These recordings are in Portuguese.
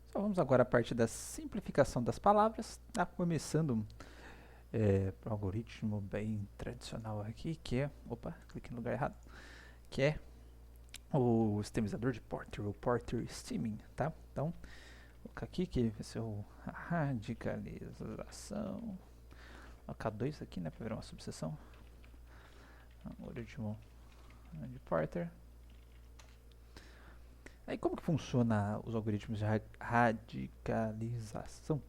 Então, vamos agora à parte da simplificação das palavras, tá? Começando para um algoritmo bem tradicional aqui, que é, opa, cliquei no lugar errado, que é o sistemizador de Porter, o Porter Steaming, tá? Então, vou colocar aqui que vai ser a radicalização. Vou colocar 2 aqui, né, para virar uma subseção. Algoritmo de Porter. Aí como que funciona os algoritmos de radicalização?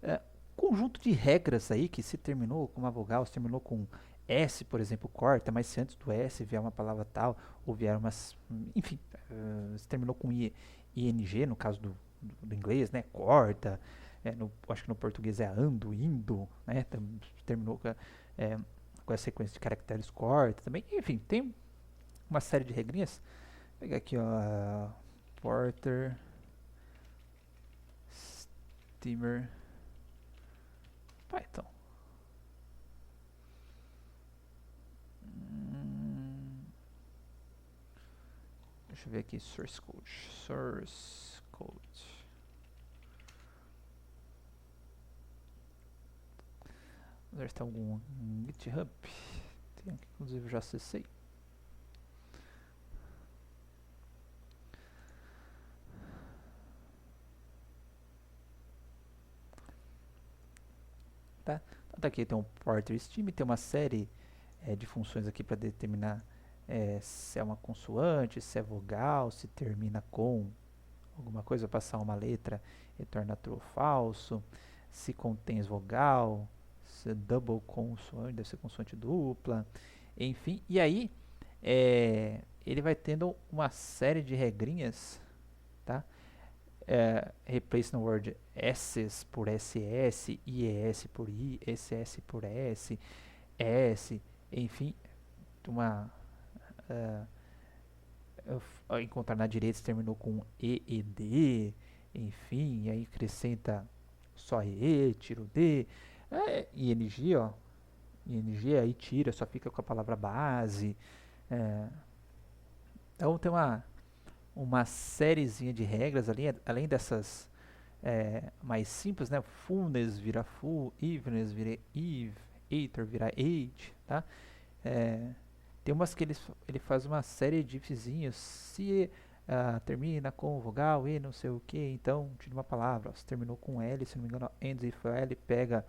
É, conjunto de regras aí que se terminou com uma vogal, se terminou com S, por exemplo, corta, mas se antes do S vier uma palavra tal, ou vier umas. Enfim, se terminou com ING, no caso do inglês, né? Corta. Acho que no português é ando, indo, né? Terminou com essa sequência de caracteres corta também. Enfim, tem uma série de regrinhas. Vou pegar aqui, ó. Porter, Steamer, Python. Deixa eu ver aqui, source code. Source code. Vamos ver se tem algum GitHub. Tem aqui, inclusive, eu já acessei. Tá? Então, aqui tem um Porter Stream, tem uma série de funções aqui para determinar se é uma consoante, se é vogal, se termina com alguma coisa, passar uma letra, retorna true ou falso, se contém vogal, se é double consoante, deve ser consoante dupla, enfim. E aí, ele vai tendo uma série de regrinhas, tá? Replace no word S's por SS, IES por I, SS por S, S, enfim, uma encontrar na direita se terminou com EED, enfim, e aí acrescenta só EE, tira o D, ING, ó, ING aí tira, só fica com a palavra base. Então tem uma sériezinha de regras ali, além dessas mais simples, né? Fullness vira full, evenness vira eve, ether vira age, tá? É, tem umas que ele faz uma série de ifzinhos. Se termina com vogal e não sei o que, então tira uma palavra. Se terminou com L, se não me engano, ends if L pega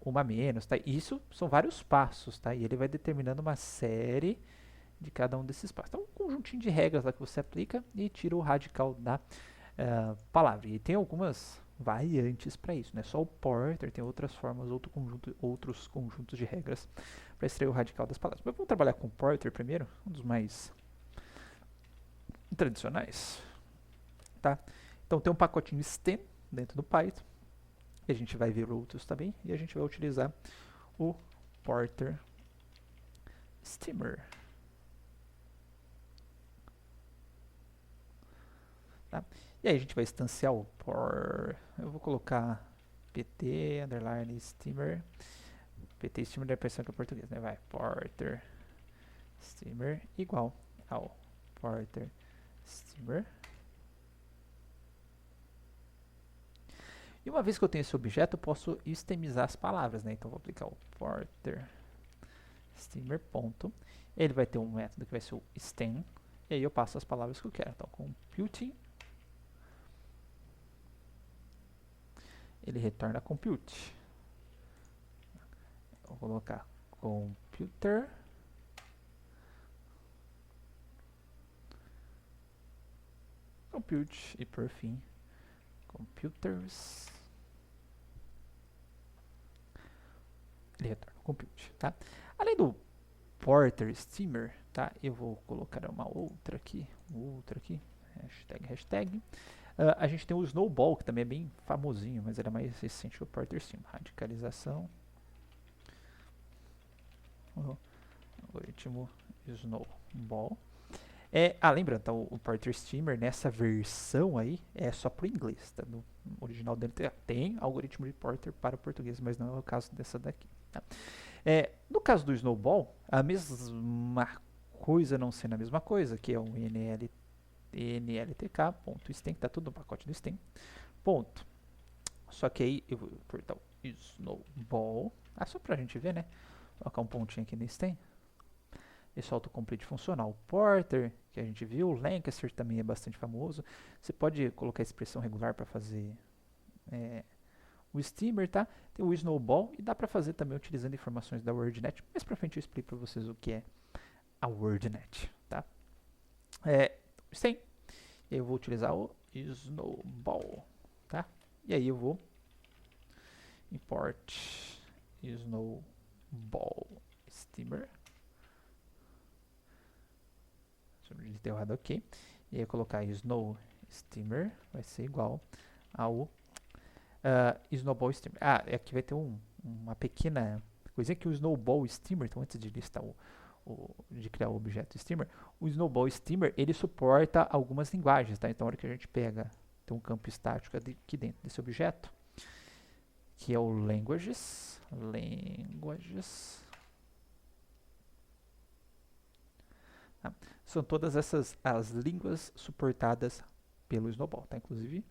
uma menos, tá? Isso são vários passos, tá? E ele vai determinando uma série de cada um desses passos. Então, um conjuntinho de regras lá que você aplica e tira o radical da palavra. E tem algumas variantes para isso, né? Só o Porter tem outras formas, outros conjuntos de regras para extrair o radical das palavras. Mas vamos trabalhar com o Porter primeiro, um dos mais tradicionais, tá? Então tem um pacotinho stem dentro do Python, e a gente vai ver outros também, e a gente vai utilizar o Porter Steamer. Tá? E aí a gente vai instanciar o eu vou colocar pt underline steamer. PT steamer da versão que é português, né? Vai porter steamer igual ao porter steamer. E uma vez que eu tenho esse objeto, eu posso stemizar as palavras, né? Então vou aplicar o porter steamer ponto. Ele vai ter um método que vai ser o stem. E aí eu passo as palavras que eu quero. Então computing, ele retorna compute. Vou colocar computer compute e por fim computers, ele retorna compute, tá? Além do Porter Steamer, tá? Eu vou colocar uma outra aqui, hashtag. A gente tem o Snowball, que também é bem famosinho, mas ele é mais recente que o Porter Steamer. Radicalização, algoritmo Snowball. Lembrando, tá, o Porter Steamer nessa versão aí é só para o inglês, tá? No original dele tem algoritmo de Porter para o português, mas não é o caso dessa daqui. Tá? No caso do Snowball, a mesma coisa não sendo a mesma coisa, que é um INL nltk.stem, tá tudo no pacote do stem. Ponto. Só que aí eu vou importar o snowball. Só pra gente ver, né? Vou colocar um pontinho aqui no stem. Esse autocomplete funcional. O Porter, que a gente viu, o Lancaster também é bastante famoso. Você pode colocar a expressão regular para fazer o Steamer, tá? Tem o Snowball e dá para fazer também utilizando informações da WordNet. Mais para frente eu explico para vocês o que é a WordNet, tá? Sim. E aí eu vou utilizar o Snowball, tá? E aí eu vou import Snowball Steamer. De ter errado aqui. E aí colocar Snow Steamer vai ser igual ao Snowball Steamer. Aqui vai ter uma pequena coisinha que o Snowball Steamer, então antes de listar de criar o objeto Steamer, o Snowball Steamer ele suporta algumas linguagens, tá? Então, na hora que a gente pega, tem um campo estático aqui dentro desse objeto, que é o languages. Tá? São todas essas as línguas suportadas pelo Snowball, tá? Inclusive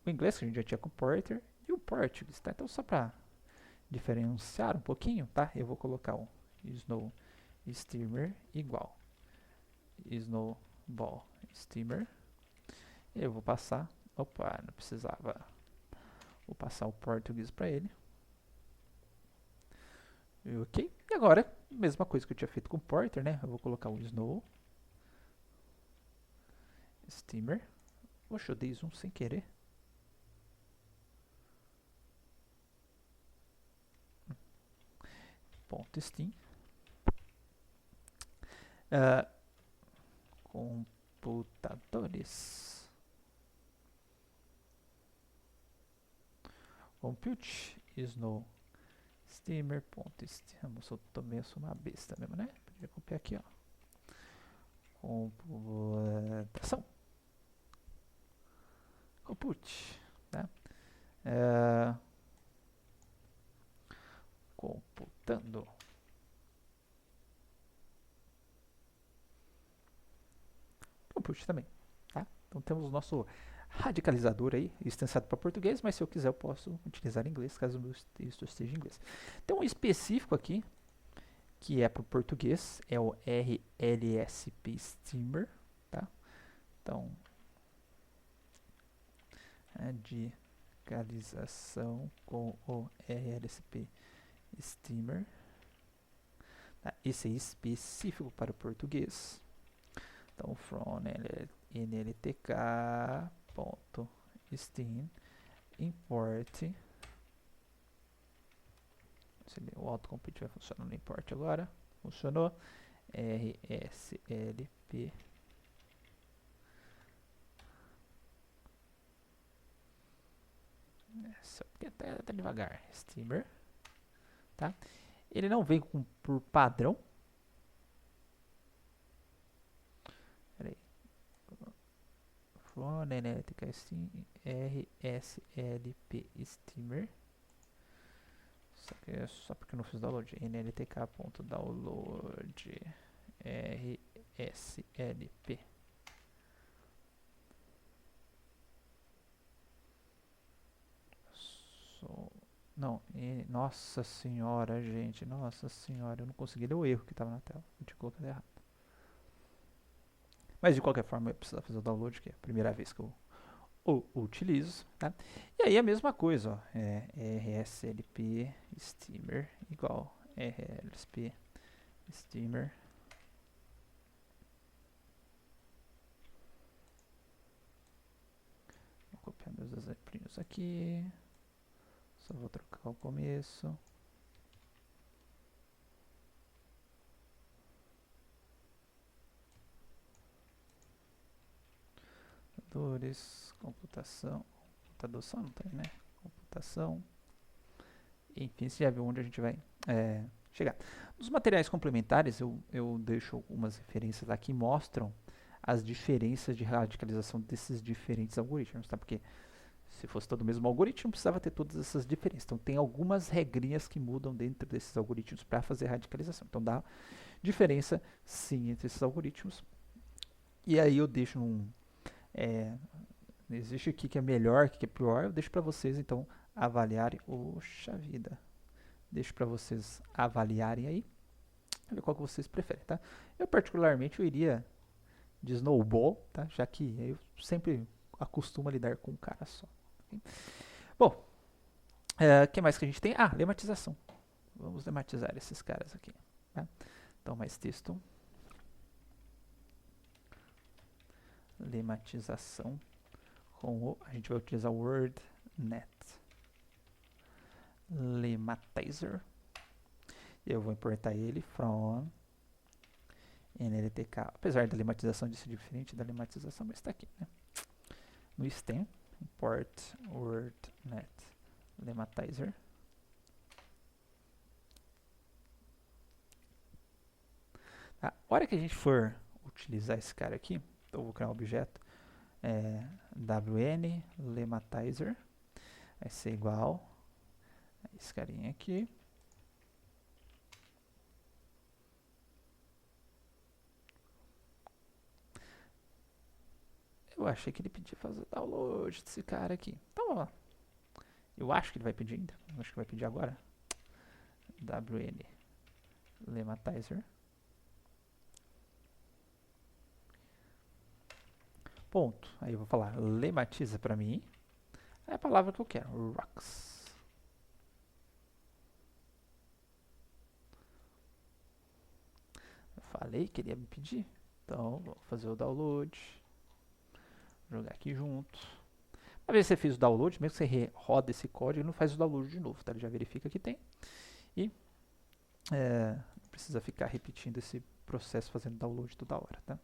o inglês que a gente já tinha com o Porter e o Portuguese, tá? Então só para diferenciar um pouquinho, tá? Eu vou colocar o Snow Steamer igual Snowball Steamer. E eu vou passar, não precisava, vou passar o Portuguese para ele. Ok, e agora, mesma coisa que eu tinha feito com o Porter, né? Eu vou colocar o Snow Steamer. Poxa, eu dei zoom sem querer. Ponto Steam. Computadores. Compute Snow Steamer.steam. Eu também sou uma besta mesmo, né? Podia copiar aqui, ó. Computação. Compute, tá? Computando. Compute também, tá? Então temos o nosso radicalizador aí, extensado para português, mas se eu quiser eu posso utilizar em inglês, caso o meu texto esteja em inglês. Tem um específico aqui, que é para o português, é o RLSP Steamer, tá? Então, radicalização com o RLSP Steamer. Tá? Esse é específico para o português. Então, from nltk.steam import. O autocomplete vai funcionar no import agora. Funcionou. RSLP. Só porque tá devagar. Steamer. Tá? Ele não vem por padrão. Peraí. From nltk steam RSLP Steamer. Só porque eu não fiz download. nltk.download RSLP. Não, nossa senhora, gente. Nossa senhora, eu não consegui ler o erro que estava na tela. Eu tinha colocado errado. Mas de qualquer forma, eu preciso fazer o download, que é a primeira vez que eu utilizo, tá? E aí a mesma coisa, ó, RSLP Steamer igual RLSP Steamer. Vou copiar meus exemplinhos aqui. Só vou trocar o começo. Computação. Computação não tem, né? Computação. Enfim, você já viu onde a gente vai chegar. Nos materiais complementares, eu deixo algumas referências lá que mostram as diferenças de radicalização desses diferentes algoritmos, tá? Porque se fosse todo o mesmo algoritmo, precisava ter todas essas diferenças. Então, tem algumas regrinhas que mudam dentro desses algoritmos para fazer radicalização. Então, dá diferença, sim, entre esses algoritmos. E aí eu deixo Não existe o que que é melhor, o que que é pior. Eu deixo para vocês, então, avaliarem. Oxa vida. Deixo para vocês avaliarem aí. Ver qual que vocês preferem, tá? Eu, particularmente, eu iria de Snowball, tá? Já que eu sempre acostumo a lidar com um cara só. Ok? Bom, o que mais que a gente tem? Ah, lematização. Vamos lematizar esses caras aqui. Tá? Então, mais texto. Lematização. A gente vai utilizar o WordNet. Lematizer. Eu vou importar ele from NLTK. Apesar da lematização de ser diferente da lematização, mas está aqui, né? No stem, import WordNet Lematizer. A hora que a gente for utilizar esse cara aqui, então eu vou criar um objeto wn lematizer, vai ser igual a esse carinha aqui. Eu achei que ele pedia fazer download desse cara aqui. Então, ó, eu acho que ele vai pedir ainda. Eu acho que vai pedir agora. wn lematizer. Ponto. Aí eu vou falar lematiza para mim. É a palavra que eu quero. Rocks. Eu falei que ele ia me pedir. Então, vou fazer o download. Jogar aqui junto. Uma vez que você fez o download, mesmo que você roda esse código, ele não faz o download de novo, tá? Ele já verifica que tem. E não precisa ficar repetindo esse processo fazendo download toda hora, tá?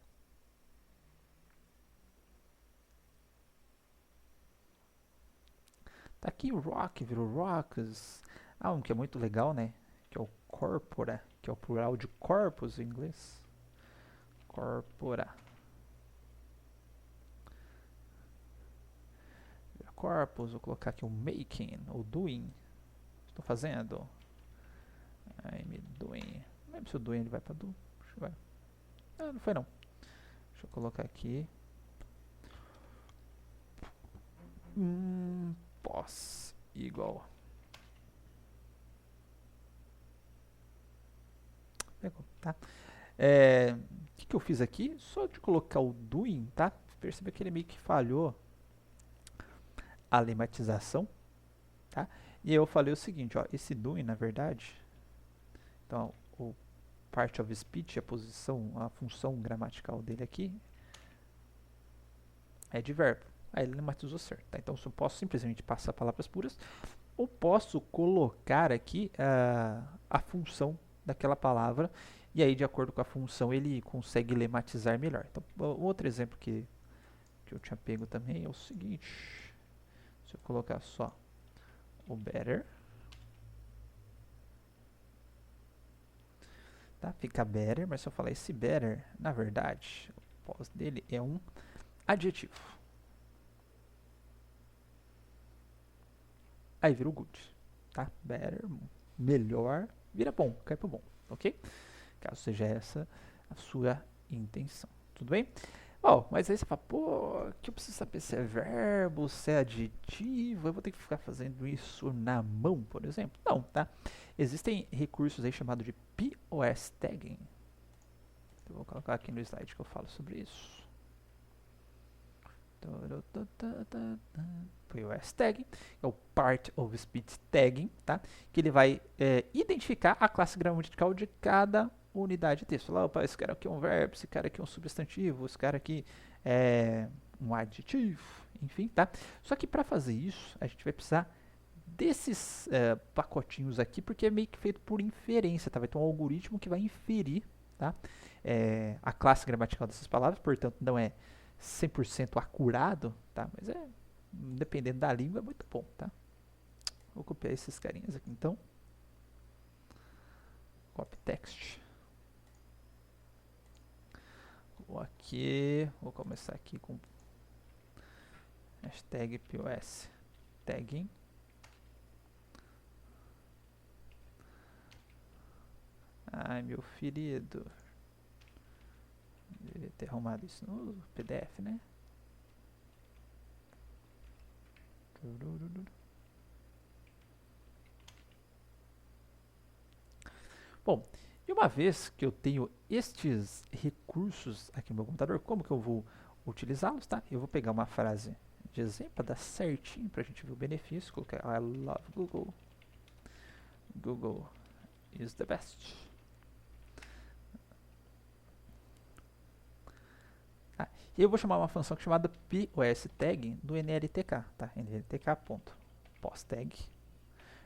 Tá aqui o rock, virou rocks. Ah, um que é muito legal, né? Que é o corpora, que é o plural de corpus em inglês. Corpora. Corpus, vou colocar aqui o making, ou doing. Estou fazendo. I'm doing. Não lembro se o doing ele vai para do. Vai. Ah, não foi não. Deixa eu colocar aqui. Pos igual. Pegou, tá? O que eu fiz aqui? Só de colocar o doing, tá? Perceba que ele meio que falhou a lematização, tá? E eu falei o seguinte, ó, esse doing, na verdade, então, o part of speech, a função gramatical dele aqui, é de verbo. Aí ele lematizou certo, tá? Então, eu posso simplesmente passar palavras puras, ou posso colocar aqui a função daquela palavra, e aí, de acordo com a função, ele consegue lematizar melhor. Então, outro exemplo que eu tinha pego também é o seguinte, se eu colocar só o better, tá? Fica better, mas se eu falar esse better, na verdade, o pós dele é um adjetivo. Aí vira o good, tá? Better, melhor, vira bom, cai pro bom, ok? Caso seja essa a sua intenção, tudo bem? Bom, mas aí você fala, pô, que eu preciso saber se é verbo, se é adjetivo, eu vou ter que ficar fazendo isso na mão, por exemplo? Não, tá? Existem recursos aí chamados de POS Tagging. Eu vou colocar aqui no slide que eu falo sobre isso. POS Tagging é o Part of Speech Tagging, tá? Que ele vai identificar a classe gramatical de cada unidade de texto. Lá, opa, esse cara aqui é um verbo, esse cara aqui é um substantivo, esse cara aqui é um adjetivo, enfim, tá? Só que para fazer isso, a gente vai precisar desses pacotinhos aqui, porque é meio que feito por inferência, tá? Vai ter um algoritmo que vai inferir, tá? A classe gramatical dessas palavras, portanto, não é 100% acurado, tá? Mas dependendo da língua, é muito bom, tá? Vou copiar esses carinhas aqui, então. Copy text. Vou começar aqui com hashtag POS tagging. Ai, meu ferido. Devia ter arrumado isso no PDF, né? Bom, e uma vez que eu tenho estes recursos aqui no meu computador, como que eu vou utilizá-los, tá? Eu vou pegar uma frase de exemplo para dar certinho para a gente ver o benefício. Colocar I love Google. Google is the best. Ah, e eu vou chamar uma função chamada POSTag do NLTK, tá? NLTK.postTag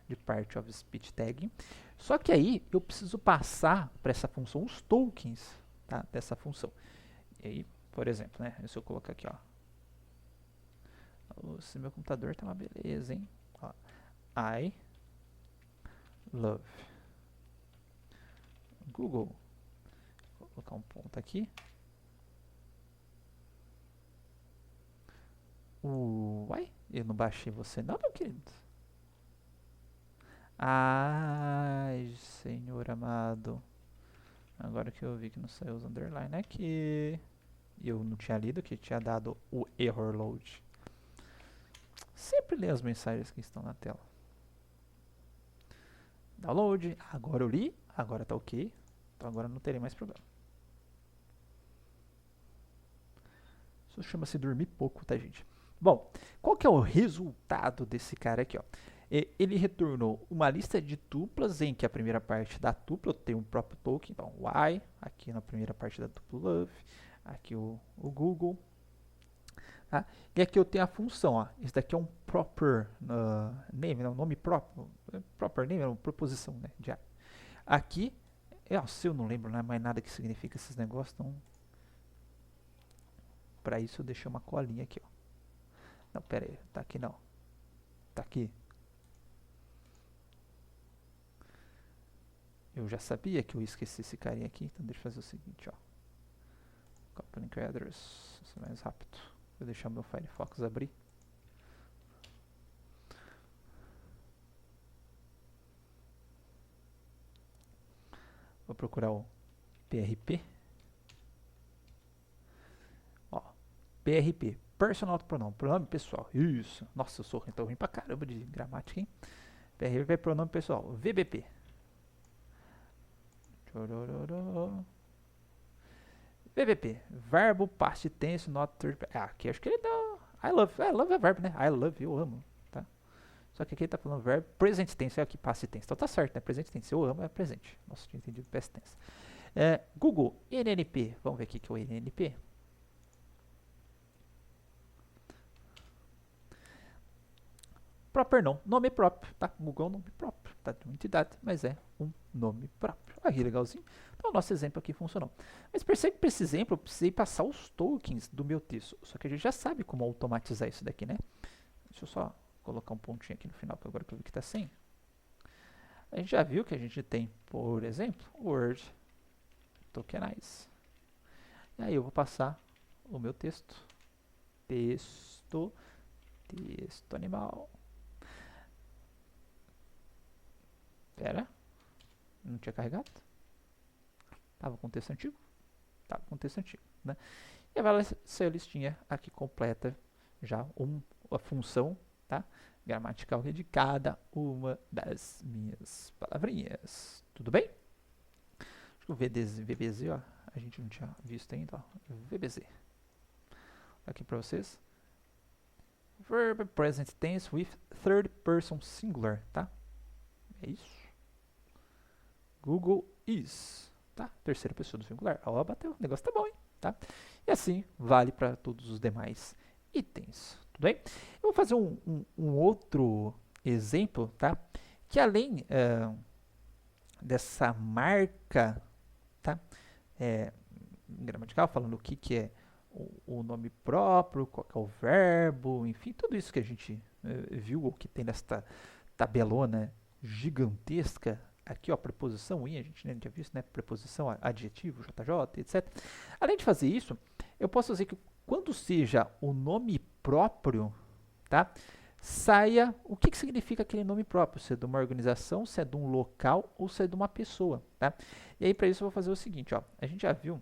de part of speech tag. Só que aí eu preciso passar para essa função os tokens, tá, dessa função. E aí, por exemplo, né, se eu colocar aqui, ó, esse meu computador tá uma beleza, hein? Ó, I love Google. Vou colocar um ponto aqui. Uai, eu não baixei você não, meu querido. Ai, senhor amado. Agora que eu vi que não saiu os underline aqui. Eu não tinha lido que tinha dado o error load. Sempre lê as mensagens que estão na tela. Download, agora eu li, agora tá ok. Então agora não terei mais problema. Isso chama-se dormir pouco, tá, gente? Bom, qual que é o resultado desse cara aqui, ó? Ele retornou uma lista de tuplas em que a primeira parte da tupla tem um próprio token, então y, aqui na primeira parte da tupla love, aqui o Google, tá? E aqui eu tenho a função, ó, esse daqui é um proper name, não, nome próprio, proper name é uma proposição, né, de aqui, se eu não lembro mais nada que significa esses negócios, então para isso eu deixei uma colinha aqui, ó. Não, pera aí, tá aqui não, tá aqui. Eu já sabia que eu ia esquecer esse carinha aqui, então deixa eu fazer o seguinte, ó. Copy link address, isso é mais rápido. Vou deixar meu Firefox abrir. Vou procurar o PRP. Ó, PRP, Personal Pronoun, pronome pessoal. Isso. Nossa, eu sou então ruim pra caramba de gramática, hein? PRP é pronome pessoal. VBP. VBP, verbo past tense not third. Aqui acho que ele dá. I love é verbo, né? I love, eu amo, tá? Só que aqui ele tá falando verbo present tense, é aqui past tense. Então tá certo, né? Present tense, eu amo é presente. Nossa, tinha entendido past tense. Google, NNP. Vamos ver aqui que é o NNP. Proper não, nome próprio, tá? Google é um nome próprio, tá? De uma entidade, mas é um nome próprio. Aí, legalzinho. Então, o nosso exemplo aqui funcionou. Mas percebe que para esse exemplo eu precisei passar os tokens do meu texto. Só que a gente já sabe como automatizar isso daqui, né? Deixa eu só colocar um pontinho aqui no final, que agora que eu vi que está sem. A gente já viu que a gente tem, por exemplo, Word Tokenize. E aí eu vou passar o meu texto. Texto animal. Pera, não tinha carregado? Tava com texto antigo? Tava com texto antigo, né? E vai ser a listinha aqui completa já a função, tá? Gramatical de cada uma das minhas palavrinhas. Tudo bem? Acho que o VBZ, ó, a gente não tinha visto ainda, ó. VBZ. Aqui para vocês. Verb present tense with third person singular, tá? É isso. Google is, tá? Terceira pessoa do singular. Ó, bateu, o negócio tá bom, hein? Tá? E assim vale para todos os demais itens, tudo bem? Eu vou fazer um outro exemplo, tá? Que além dessa marca, tá? Gramatical, falando o que é o nome próprio, qual que é o verbo, enfim, tudo isso que a gente viu, ou que tem nesta tabelona gigantesca. Aqui, ó, preposição in, a gente nem tinha visto, né? Preposição, adjetivo, JJ, etc. Além de fazer isso, eu posso dizer que quando seja o nome próprio, tá? Saia o que significa aquele nome próprio, se é de uma organização, se é de um local ou se é de uma pessoa, tá? E aí, para isso, eu vou fazer o seguinte, ó. A gente já viu,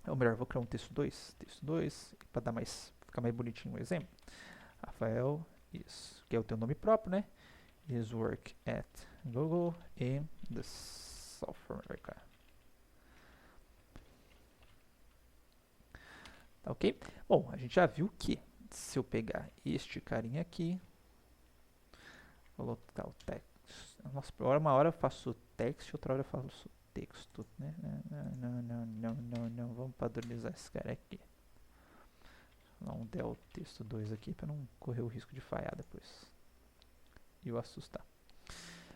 ou melhor, vou criar um texto 2, para ficar mais bonitinho o exemplo. Rafael Isso, que é o teu nome próprio, né? Is work at Google in the South America. Tá ok? Bom, a gente já viu que se eu pegar este carinha aqui, vou colocar o text. Nossa, uma hora eu faço text, outra hora eu faço texto, né? Não, vamos padronizar esse cara aqui. Vou dar um del texto 2 aqui para não correr o risco de falhar depois e eu assustar.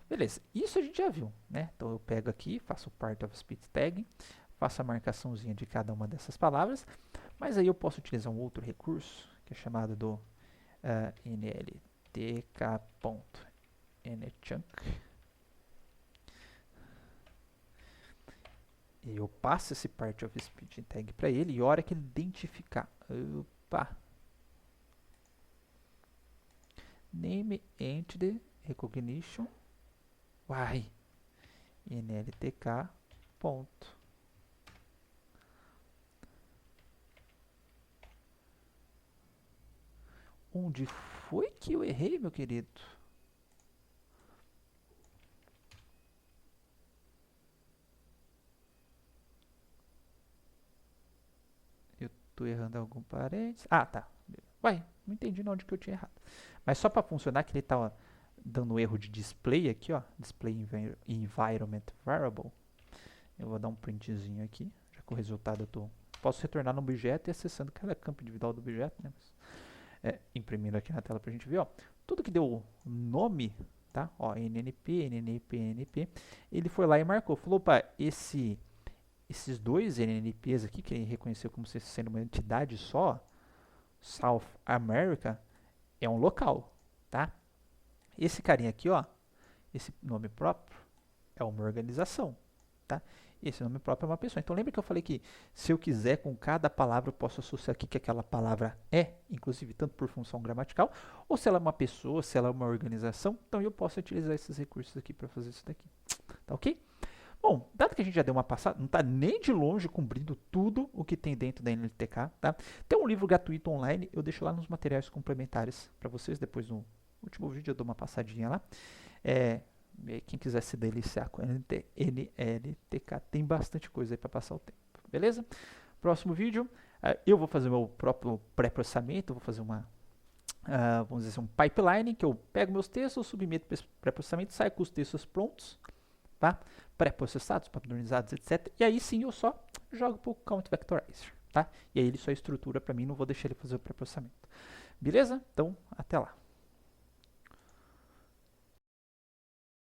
Beleza, isso a gente já viu, né? Então eu pego aqui, faço part of speech tag, faço a marcaçãozinha de cada uma dessas palavras, mas aí eu posso utilizar um outro recurso, que é chamado do nltk.nchunk. E eu passo esse part of speech tag para ele e a hora que ele identificar, opa, name entity recognition, nltk ponto. Onde foi que eu errei, meu querido? Eu tô errando algum parênteses. Ah, tá. Não entendi onde que eu tinha errado. Mas só para funcionar que ele tá dando erro de display aqui, ó. Display environment variable. Eu vou dar um printzinho aqui. Já que o resultado eu posso retornar no objeto e acessando cada campo individual do objeto, né? Mas, imprimindo aqui na tela pra gente ver, ó. Tudo que deu nome, tá? Ó, nnp, ele foi lá e marcou. Falou, opa, esses dois NNPs aqui, que ele reconheceu como sendo uma entidade só, South America, é um local, tá? Esse carinha aqui, ó, esse nome próprio é uma organização, tá? Esse nome próprio é uma pessoa. Então lembra que eu falei que se eu quiser com cada palavra eu posso associar aqui que aquela palavra é, inclusive tanto por função gramatical, ou se ela é uma pessoa, se ela é uma organização, então eu posso utilizar esses recursos aqui para fazer isso daqui. Tá ok? Bom, dado que a gente já deu uma passada, não está nem de longe cobrindo tudo o que tem dentro da NLTK, tá? Tem um livro gratuito online, eu deixo lá nos materiais complementares para vocês, depois no último vídeo eu dou uma passadinha lá. Quem quiser se deliciar com NLTK, tem bastante coisa aí para passar o tempo, beleza? Próximo vídeo, eu vou fazer o meu próprio pré-processamento, vou fazer vamos dizer assim, um pipeline, que eu pego meus textos, submeto para esse pré-processamento, saio com os textos prontos, tá? Pré-processados, padronizados, etc. E aí sim eu só jogo para o Count Vectorizer, tá? E aí ele só estrutura para mim, não vou deixar ele fazer o pré-processamento. Beleza? Então, até lá.